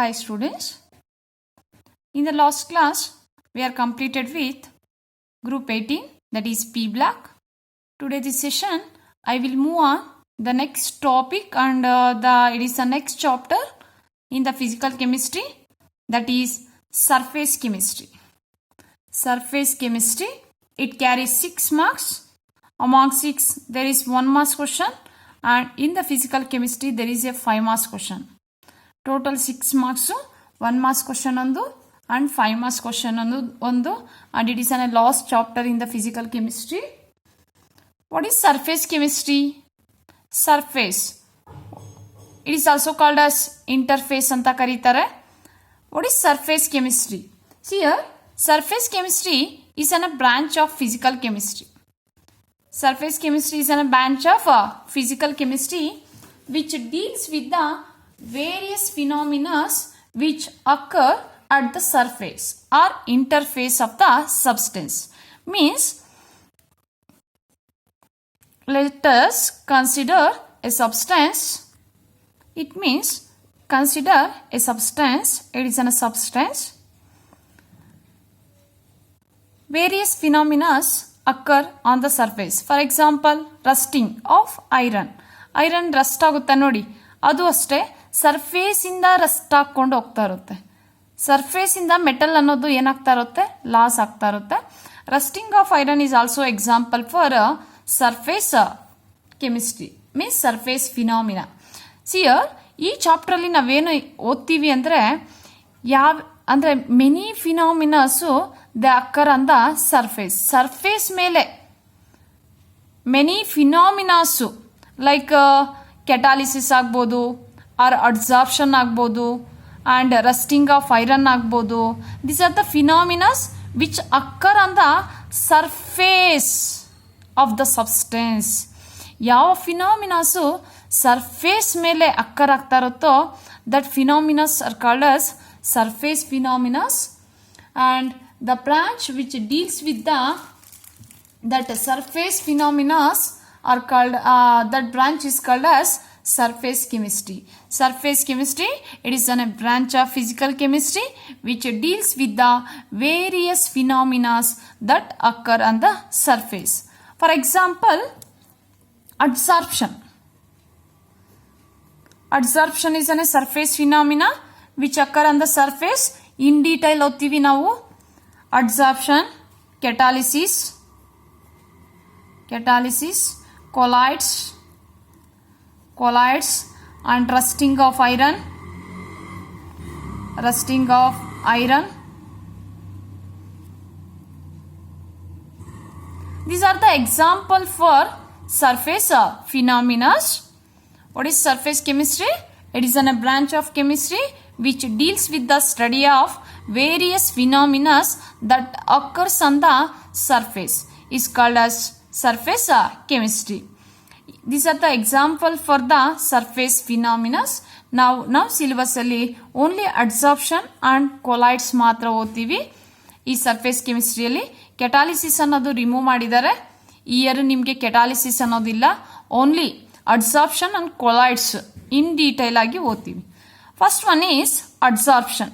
Hi students. In the last class, we are completed with group 18, that is P block. Today this session, I will move on the next topic and it is the next chapter in the physical chemistry, that is surface chemistry. Surface chemistry, it carries 6 marks. Among 6, there is 1 marks question, and in the physical chemistry, there is a 5 marks question. Total 6 marks, 1 marks question and 5 marks question and it is a last chapter in the physical chemistry. What is surface chemistry? Surface. It is also called as interface anta karitare. What is surface chemistry? See here, surface chemistry is a branch of physical chemistry. Surface chemistry is a branch of physical chemistry which deals with the various phenomena which occur at the surface or interface of the substance. Means, let us consider a substance. It means, consider a substance. It is a substance. Various phenomena occur on the surface. For example, rusting of iron. Iron rust ಆಗುತ್ತೆ ನೋಡಿ, ಅದು ಅಷ್ಟೇ surface ಇಂದ Rust ಹಾಕೊಂಡು ಹೋಗ್ತಾ ಇರುತ್ತೆ. Surface ಇಂದ metal ಅನ್ನೋದು ಏನಾಗ್ತಾ ಇರುತ್ತೆ, ಲಾಸ್ ಆಗ್ತಾ ಇರುತ್ತೆ. Rusting of iron is also example for surface chemistry, means surface phenomena. ಸಿಯರ್ ಈ ಚಾಪ್ಟರ್ ಅಲ್ಲಿ ನಾವೇನು ಓದ್ತೀವಿ ಅಂದ್ರೆ ಅಂದ್ರೆ many phenomenas the occur on the surface. Surface ಮೇಲೆ ಮೆನಿ ಫಿನಾಮಿನಾಸು ಲೈಕ್ ಕೆಟಾಲಿಸಿಸ್ ಆಗ್ಬೋದು, ಆರ್ ಅಡ್ಸಾರ್ಪ್ಷನ್ ಆಗ್ಬೋದು, and rusting of iron ಆಗ್ಬೋದು. These are the phenomena which occur on the surface of the substance. ಯಾವ ಫಿನಾಮಿನಾಸು ಸರ್ಫೇಸ್ ಮೇಲೆ ಅಕ್ಕರ್ ಆಗ್ತಾ ಇರುತ್ತೋ that phenomena are called as surface phenomena, and the branch which deals with that surface phenomena are called that branch is called as surface chemistry. Surface chemistry, it is a branch of physical chemistry which deals with the various phenomena that occur on the surface. For example, adsorption. Adsorption is a surface phenomena which occur on the surface. In detail ಓದ್ತೀವಿ ನಾವು. Adsorption, catalysis, colloids and rusting of iron. These are the example for surface phenomena. What is surface chemistry? It is a branch of chemistry which deals with the study of various phenomena that occurs on the surface. Is called as surface chemistry. These are the example for the surface phenomena. Now syllabus ಅಲ್ಲಿ only adsorption and colloids ಮಾತ್ರ ಓದ್ತೀವಿ. ಈ surface ಕೆಮಿಸ್ಟ್ರಿಯಲ್ಲಿ ಕೆಟಾಲಿಸಿಸ್ ಅನ್ನೋದು remove ಮಾಡಿದ್ದಾರೆ. ಈ year ನಿಮಗೆ catalysis ಅನ್ನೋದಿಲ್ಲ, only adsorption and colloids in detail ಆಗಿ ಓದ್ತೀವಿ. First one is adsorption.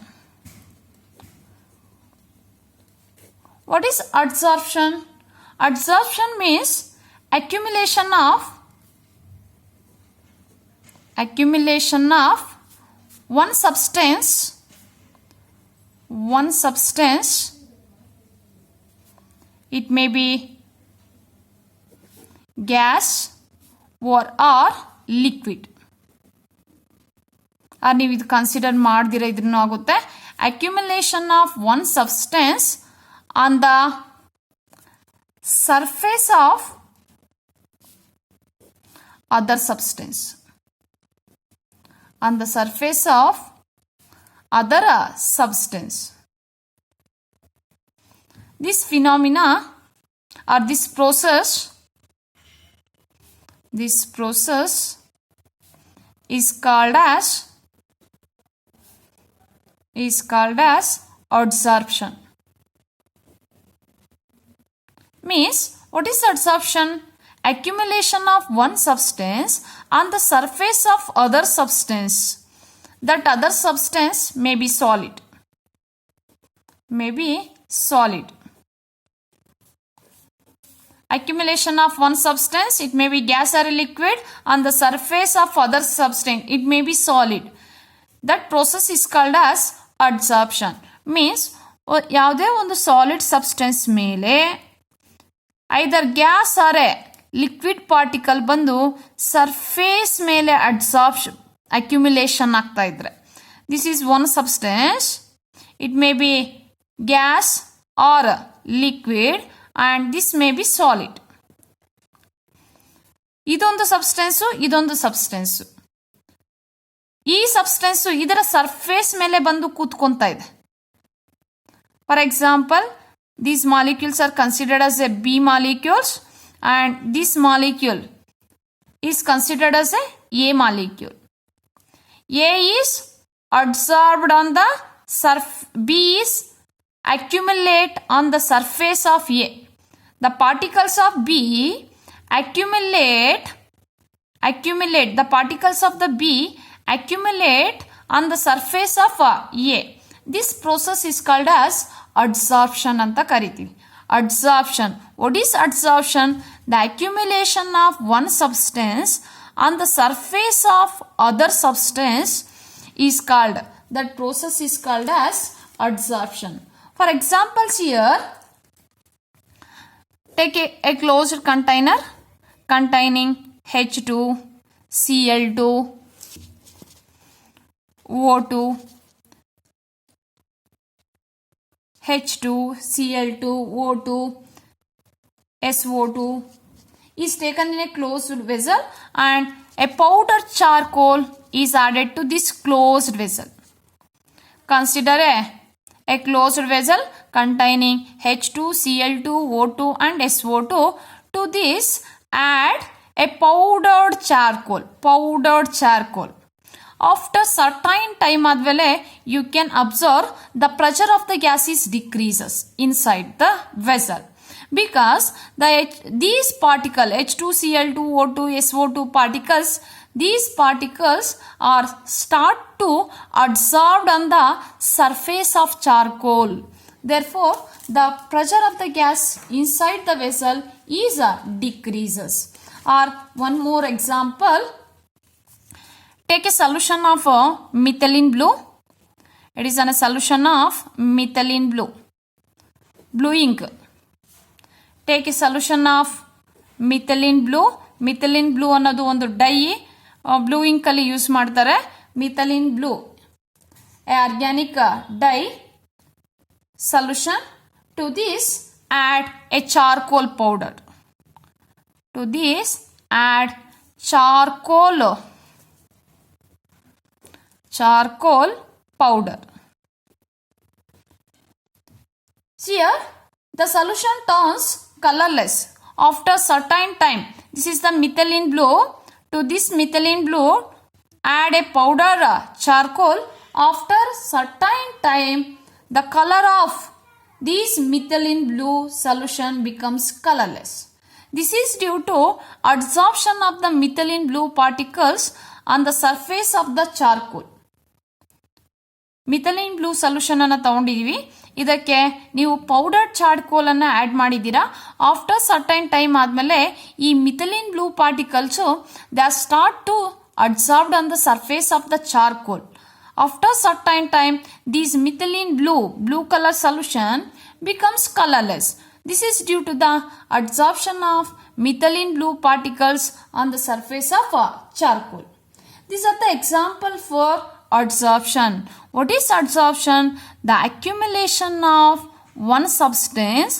What is adsorption? Adsorption means accumulation of one substance. It may be gas or liquid. ನೀವು ಇದು ಕನ್ಸಿಡರ್ ಮಾಡ್ದಿರ ಇದ್ರೂ ಆಗುತ್ತೆ. Accumulation of one substance on the surface of other substance. On the surface of other substance. This phenomena or this process is called as adsorption. Means, what is adsorption? Accumulation of one substance on the surface of other substance. that other substance may be solid. May be solid. Accumulation of one substance, it may be gas or liquid, on the surface of other substance, it may be solid. That process is called as adsorption. Means ಯಾವುದೇ ಒಂದು solid substance ಮೇಲೆ either gas or a liquid particle ಬಂದು surface ಮೇಲೆ accumulation ಆಗ್ತಾ ಇದ್ರೆ, this is one substance, it may be gas or liquid and this may be solid. ಇದೊಂದು substance ಈ substance ಇದರ ಸರ್ಫೇಸ್ ಮೇಲೆ ಬಂದು ಕೂತ್ಕೊಂತಾ ಇದೆ. For example, these molecules are considered as a B molecules and this molecule is considered as a A molecule. A is adsorbed on the B is accumulate on the surface of A. The particles of B accumulate, the particles of the B accumulate on the surface of A. This process is called as adsorption anta karitivi. Adsorption. What is adsorption? The accumulation of one substance on the surface of other substance is called, that process is called as adsorption. For examples here, take a closed container containing H2, Cl2, O2, H2, Cl2, O2, SO2 is taken in a closed vessel and a powder charcoal is added to this closed vessel. Consider a closed vessel containing H2, Cl2, O2 and SO2. To this add a powdered charcoal. After certain time advele you can observe the pressure of the gas is decreases inside the vessel, because these particles H2, Cl2, O2, SO2 particles, these particles are start to adsorbed on the surface of charcoal. Therefore, the pressure of the gas inside the vessel is decreases. Or one more example, take a solution of methylene blue. It is a solution of methylene blue. Blue ink. Take a solution of methylene blue. Methylene blue ಅನ್ನೋದು ಒಂದು dye, blue ink ಅಲ್ಲಿ use ಮಾಡ್ತಾರೆ. Methylene blue organic dye solution. To this add a charcoal powder. To this add charcoal powder. Here the solution turns colorless after certain time. This is the methylene blue. To this methylene blue add a powder charcoal. After certain time the color of this methylene blue solution becomes colorless. This is due to adsorption of the methylene blue particles on the surface of the charcoal. Methylene blue solution ಅನ್ನು ತಗೊಂಡಿದೀವಿ, ಇದಕ್ಕೆ ನೀವು powder charcoal ಅನ್ನು add ಮಾಡಿದ್ದೀರಾ. After certain time ಆದಮೇಲೆ ಈ methylene blue particles they are start to adsorbed on the surface of the charcoal. After certain time, this methylene blue color solution becomes colorless. This is due to the adsorption of methylene blue particles on the surface of charcoal. These are the example for adsorption. What is adsorption? The accumulation of one substance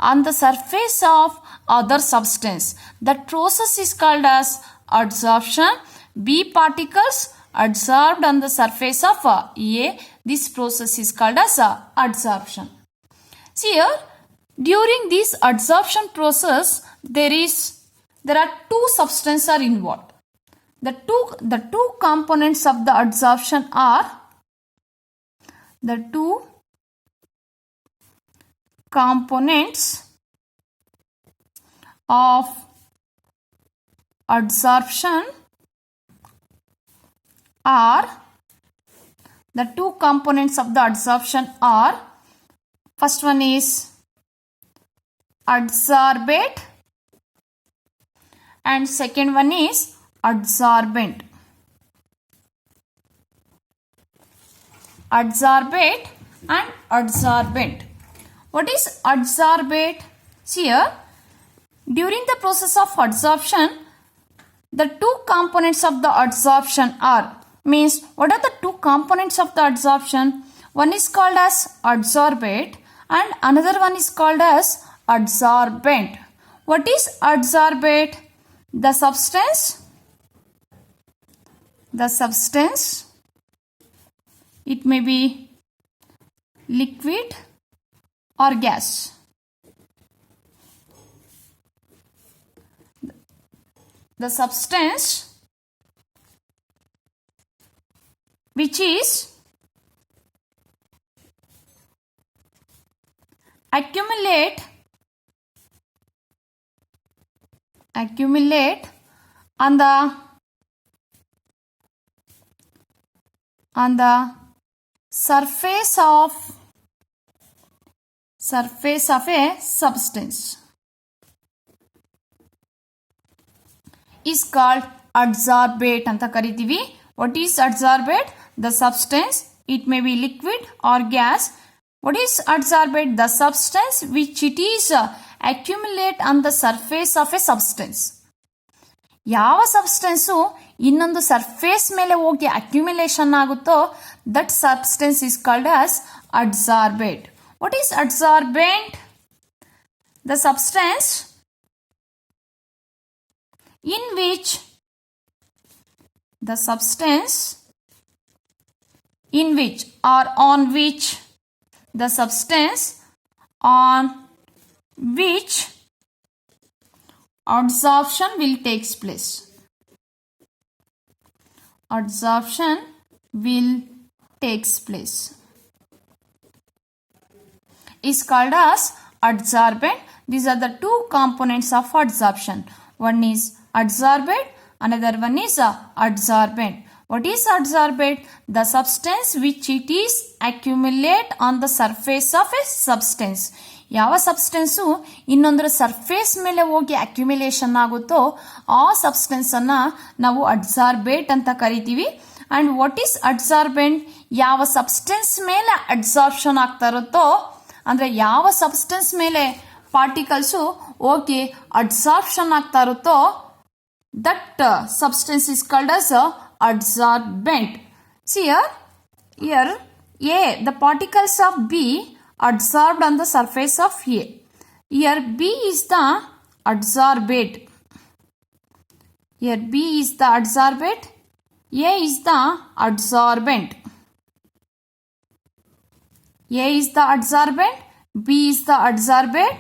on the surface of other substance. That process is called as adsorption. B particles adsorbed on the surface of A. This process is called as adsorption. See here, during this adsorption process, there are two substances are involved. The two components of the adsorption are the two components of adsorption are The two components of the adsorption are, first one is adsorbate and second one is adsorbent. Adsorbate and adsorbent. What is adsorbate? See here, during the process of adsorption, the two components of the adsorption are, means what are the two components of the adsorption? One is called as adsorbate and another one is called as adsorbent. What is adsorbate? The substance, it may be liquid or gas. The substance which is accumulate on the surface of a substance is called adsorbate anta karitivi. What is adsorbate? The substance, it may be liquid or gas. What is adsorbate? The substance which it is accumulate on the surface of a substance. ಯಾವ substance ಇನ್ನೊಂದು surface ಮೇಲೆ ಹೋಗಿ accumulation ಆಗುತ್ತೋ that substance is called as adsorbate. What is adsorbent? The substance in which or on which the substance on which adsorption will takes place. Adsorption will takes place is called as adsorbent. These are the two components of adsorption. One is adsorbate, another one is adsorbent. What is adsorbate? The substance which it is accumulate on the surface of a substance. ಯಾವ substance ಇನ್ನೊಂದರ surface ಮೇಲೆ ಹೋಗಿ accumulation ಆಗುತ್ತೋ ಆ substance ಅನ್ನ ನಾವು ಅಡ್ಸಾರ್ಬೇಟ್ ಅಂತ ಕರಿತೀವಿ. And what is ಅಡ್ಸಾರ್ಬೆಂಟ್? ಯಾವ ಸಬ್ಸ್ಟೆನ್ಸ್ ಮೇಲೆ ಅಡ್ಸಾರ್ಪ್ಷನ್ ಆಗ್ತಾ ಇರುತ್ತೋ, ಅಂದ್ರೆ ಯಾವ ಸಬ್ಸ್ಟೆನ್ಸ್ ಮೇಲೆ ಪಾರ್ಟಿಕಲ್ಸು ಹೋಗಿ ಅಡ್ಸಾರ್ಪ್ಷನ್ ಆಗ್ತಾ ಇರುತ್ತೋ that substance is called as adsorbent. See here A, the particles of B adsorbed on the surface of A. Here B is the adsorbate. Here B is the adsorbate. A is the adsorbent. A is the adsorbent. B is the adsorbate.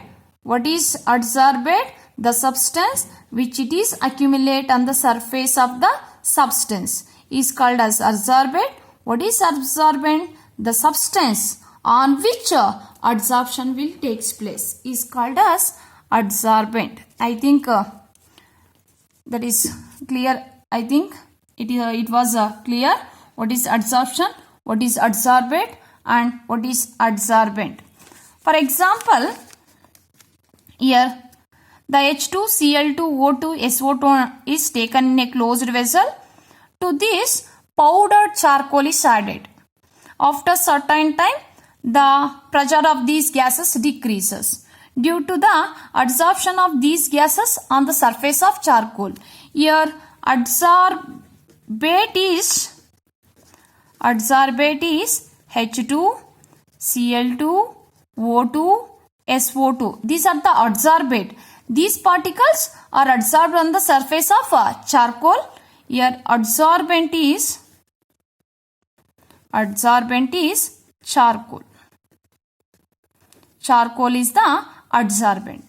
What is adsorbate? The substance which it is accumulate on the surface of the substance is called as adsorbate. What is adsorbent? The substance on which adsorption will takes place is called as adsorbent. I think that is clear. I think it was clear what is adsorption, what is adsorbate and what is adsorbent. For example, here the H2Cl2O2SO2 is taken in a closed vessel. To this, powdered charcoal is added. After certain time, the pressure of these gases decreases due to the adsorption of these gases on the surface of charcoal. Here, adsorbate is H2Cl2O2 SO2. These are the adsorbate. These particles are adsorbed on the surface of charcoal. Here adsorbent is charcoal. Charcoal is the adsorbent.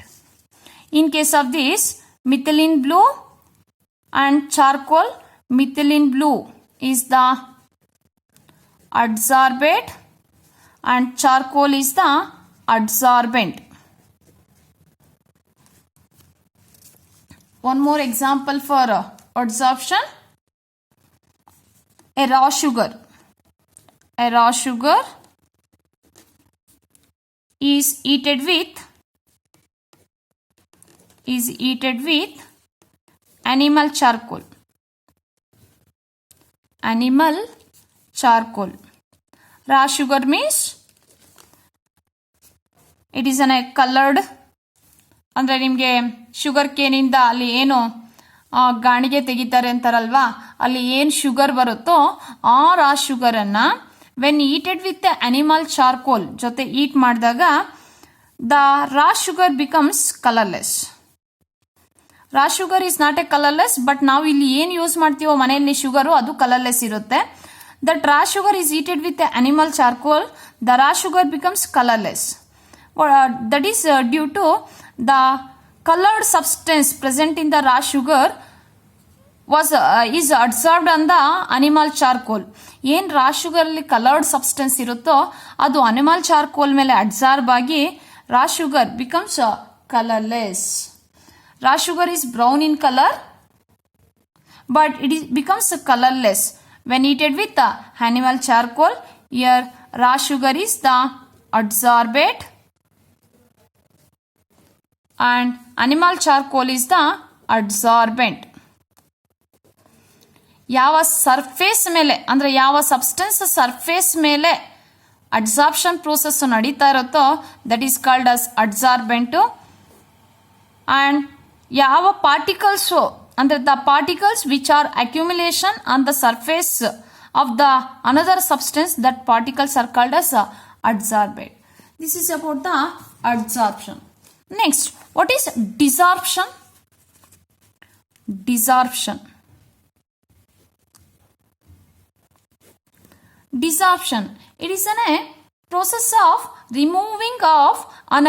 In case of this, methylene blue and charcoal, methylene blue is the adsorbate and charcoal is the adsorbent. One more example for adsorption. A raw sugar. A raw sugar is eaten with animal charcoal. Animal charcoal. Raw sugar means it is an colored, ಅಂದರೆ ನಿಮಗೆ sugar ಕೇನಿಂದ ಅಲ್ಲಿ ಏನು ಗಾಣಿಗೆ ತೆಗಿತಾರೆ ಅಂತಾರಲ್ವಾ, ಅಲ್ಲಿ ಏನು sugar ಬರುತ್ತೋ ಆ raw ಶುಗರನ್ನು when heated with animal charcoal ಜೊತೆ ಈಟ್ ಮಾಡಿದಾಗ the raw sugar becomes colourless. Raw sugar is not a colourless, but ನಾವು ಇಲ್ಲಿ ಏನು ಯೂಸ್ ಮಾಡ್ತೀವೋ ಮನೆಯಲ್ಲಿ ಶುಗರು ಅದು ಕಲರ್ಲೆಸ್ ಇರುತ್ತೆ. That raw sugar is heated with animal charcoal, the raw sugar becomes colourless. That is due to the colored substance present in the raw sugar is absorbed on the animal charcoal. ಏನು ರಾ ಶುಗರಲ್ಲಿ coloured substance ಇರುತ್ತೋ ಅದು animal charcoal ಮೇಲೆ absorb ಆಗಿ raw sugar becomes colourless. Raw sugar is brown in color, but it becomes colorless when eaten with the animal charcoal. Here raw sugar is the adsorbate and animal charcoal is the adsorbent. ಯಾವ surface ಮೇಲೆ ಅಂದರೆ ಯಾವ substance surface ಮೇಲೆ adsorption process ನಡೀತಾ ಇರುತ್ತೋ that is called as adsorbent. And ಯಾವ particles ಅಂದರೆ the particles which are accumulation on the surface of the another substance that particles are called as adsorbate. This is about the adsorption. Next, what is desorption? Desorption. Desorption. It is a process of removing of an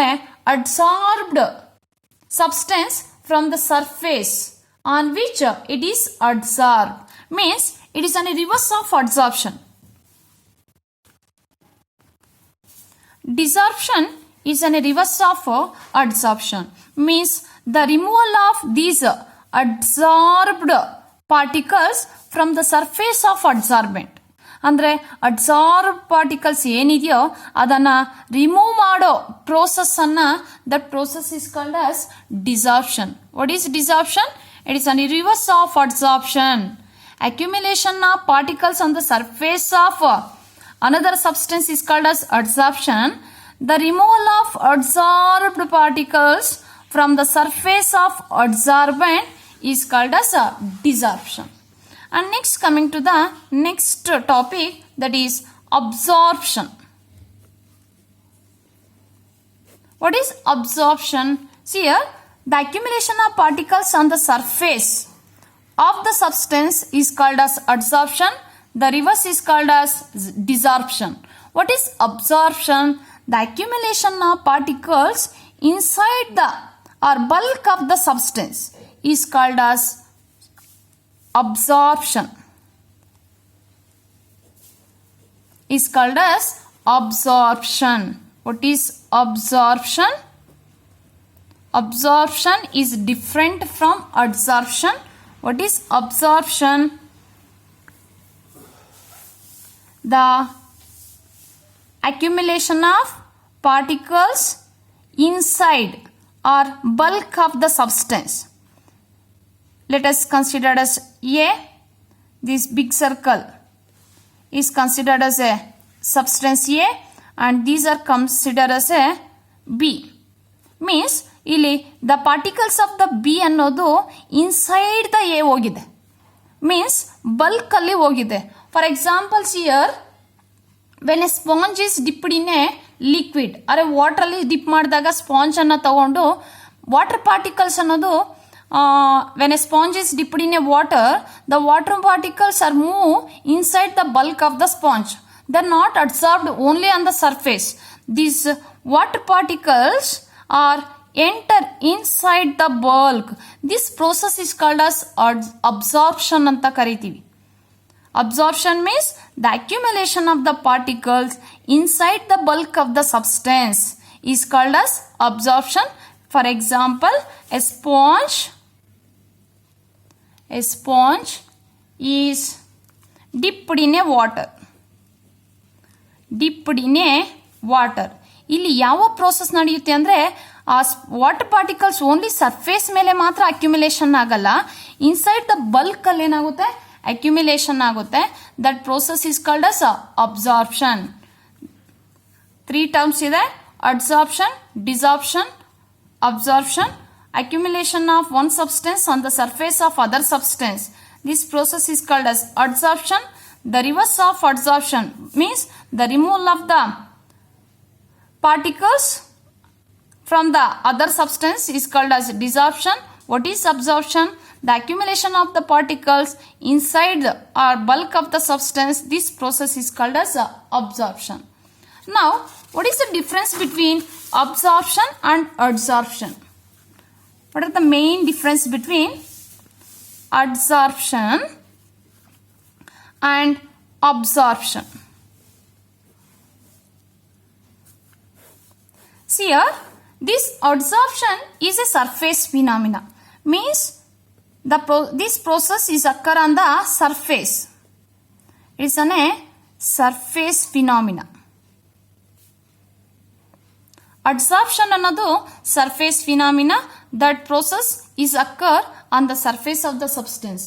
adsorbed substance from the surface on which it is adsorbed. Means it is a reverse of adsorption. Desorption is a reverse of adsorption. Means the removal of these adsorbed particles from the surface of adsorbent. ಅಂದರೆ adsorb particles ಏನಿದೆಯೋ ಅದನ್ನು remove ಮಾಡೋ ಪ್ರೋಸೆಸ್ಸನ್ನು that process is called as desorption. What is desorption? It is an reverse of adsorption. Accumulation of particles on the surface of another substance is called as adsorption. The removal of adsorbed particles from the surface of adsorbent is called as desorption. And next, coming to the next topic, that is absorption. What is absorption? See here, the accumulation of particles on the surface of the substance is called as adsorption. The reverse is called as desorption. What is absorption? The accumulation of particles inside the or bulk of the substance is called as absorption. Is called as absorption. What is absorption? Absorption is different from adsorption. What is absorption? The accumulation of particles inside or bulk of the substance. Let us consider as A. This big circle is considered as a substance A and these are considered as a B. Means ಇಲ್ಲಿ the particles of the B ಅನ್ನೋದು inside the A ಹೋಗಿದೆ. Means bulk ಅಲ್ಲಿ ಹೋಗಿದೆ. For example, here when a sponge is dipped in a liquid or water ಅಲ್ಲಿ drip ಮಾಡಿದಾಗ sponge ಅನ್ನು ತಗೊಂಡು water particles ಅನ್ನೋದು when a sponge is dipped in a water, the water particles are moved inside the bulk of the sponge. They are not absorbed only on the surface. These water particles are enter inside the bulk. This process is called as absorption ಅಂತ ಕರಿತೀವಿ. Absorption means the accumulation of the particles inside the bulk of the substance is called as absorption. For example, a sponge is dipped in a water. dipped in a water. ಇಲ್ಲಿ ಯಾವ process ನಡೆಯುತ್ತೆ ಅಂದರೆ ಆ water particles only surface ಮೇಲೆ ಮಾತ್ರ accumulation ಆಗಲ್ಲ, inside the bulk ಅಲ್ಲಿ ಏನಾಗುತ್ತೆ ಅಕ್ಯುಮಿಲೇಷನ್ ಆಗುತ್ತೆ. That process is called as absorption. 3 terms ಇದೆ: adsorption, desorption, absorption. Accumulation of one substance on the surface of other substance. This process is called as adsorption. The reverse of adsorption means the removal of the particles from the other substance is called as desorption. What is absorption? The accumulation of the particles inside or bulk of the substance. This process is called as absorption. Now, what is the difference between absorption and adsorption? What are the main difference between adsorption and absorption? See here, this adsorption is a surface phenomena. Means this process is occur on the surface. It is a surface phenomena. Adsorption ಅನ್ನೋದು surface phenomena. That process is occur on the surface of the substance.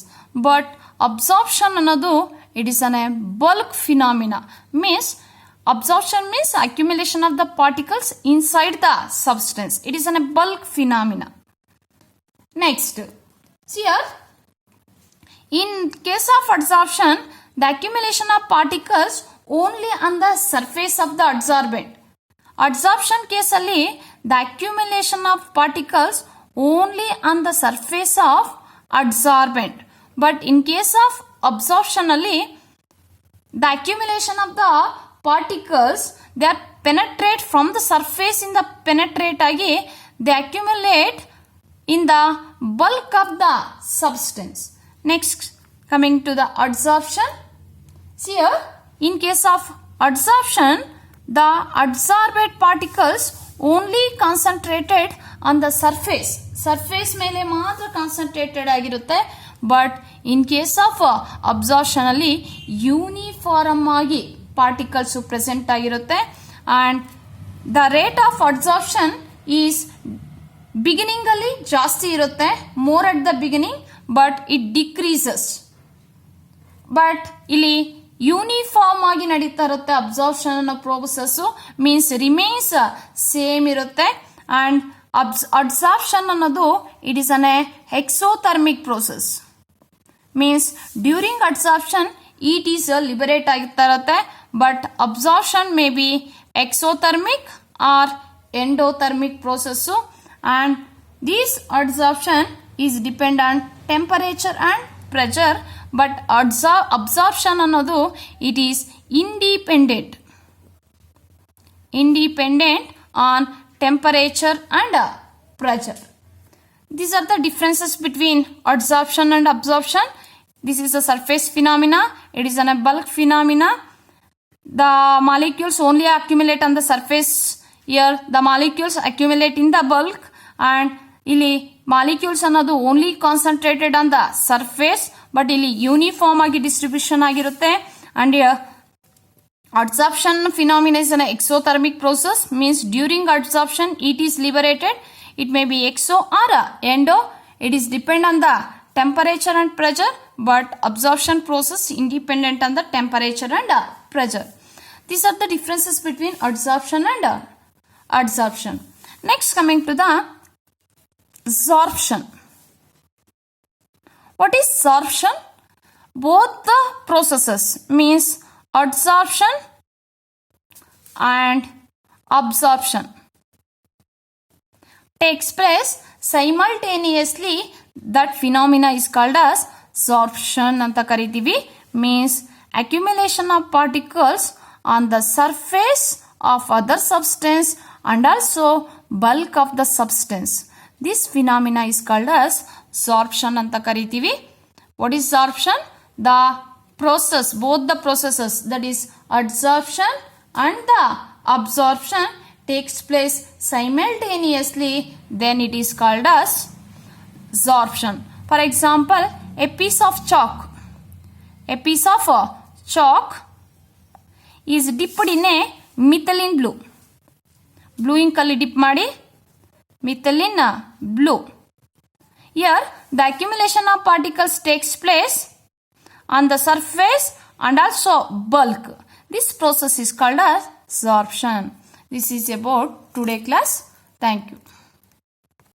But absorption ಅನ್ನೋದು it is a bulk phenomena. Means absorption means accumulation of the particles inside the substance. It is a bulk phenomena. Next, see here, in case of adsorption, the accumulation of particles only on the surface of the adsorbent. Adsorption case ಅಲ್ಲಿ the accumulation of particles only on the surface of adsorbent. But in case of absorption ಅಲ್ಲಿ the accumulation of the particles they are penetrate from the surface in the penetrate ಆಗಿ they accumulate in the bulk of the substance. Next, coming to the adsorption. See here, in case of adsorption, the adsorbed particles only concentrated on the surface. Surface ಮೇಲೆ ಮಾತ್ರ concentrated ಆಗಿರುತ್ತೆ. But in case of absorption ಅಲ್ಲಿ uniform ಆಗಿ particles present ಆಗಿರುತ್ತೆ. And the rate of absorption is beginning ಅಲ್ಲಿ ಜಾಸ್ತಿ ಇರುತ್ತೆ, more at the beginning, but it decreases. But ಇಲ್ಲಿ ಯೂನಿಫಾರ್ಮ್ ಆಗಿ ನಡೀತಾ ಇರುತ್ತೆ ಅಬ್ಸಾರ್ಪ್ಷನ್ ಅನ್ನೋ ಪ್ರೋಸೆಸ್. ಮೀನ್ಸ್ ರಿಮೈನ್ಸ್ ಸೇಮ್ ಇರುತ್ತೆ. ಅಂಡ್ ಅಡ್ಸಾರ್ಪ್ಷನ್ ಅನ್ನೋದು it is an exothermic process. Means during adsorption heat is liberate ಆಗ್ತಾ ಇರುತ್ತೆ. But absorption may be exothermic or endothermic process. And this adsorption is depend on temperature and pressure, but absorption ಅನ್ನೋದು it is independent on temperature and pressure. These are the differences between adsorption and absorption. This is a surface phenomena. It is a bulk phenomena. The molecules only accumulate on the surface. Here the molecules accumulate in the bulk, and ಇಲ್ಲಿ molecules ಅನ್ನೋದು only concentrated on the surface, but ಇಲ್ಲಿ uniform ಆಗಿ distribution ಆಗಿರುತ್ತೆ. And adsorption phenomena is an exothermic process. Means during adsorption it is liberated. It may be exo or endo. It is depend on the temperature and pressure, but absorption process independent on the temperature and pressure. These are the differences between adsorption and adsorption. Next, coming to the sorption. What is sorption? Both the processes means adsorption and absorption takes place simultaneously. That phenomena is called as sorption anta karitivi. Means accumulation of particles on the surface of other substance and also bulk of the substance. This phenomena is called as sorption anta karitivi. What is sorption? The process, both the processes, that is adsorption and the absorption takes place simultaneously, then it is called as sorption. For example, a piece of chalk is dipped in a methylene blue. Blue ಇಂಕಲ್ಲಿ dip ಮಾಡಿ methylene blue. Here the accumulation of particles takes place on the surface and also bulk. This process is called as sorption. This is about today class. Thank you.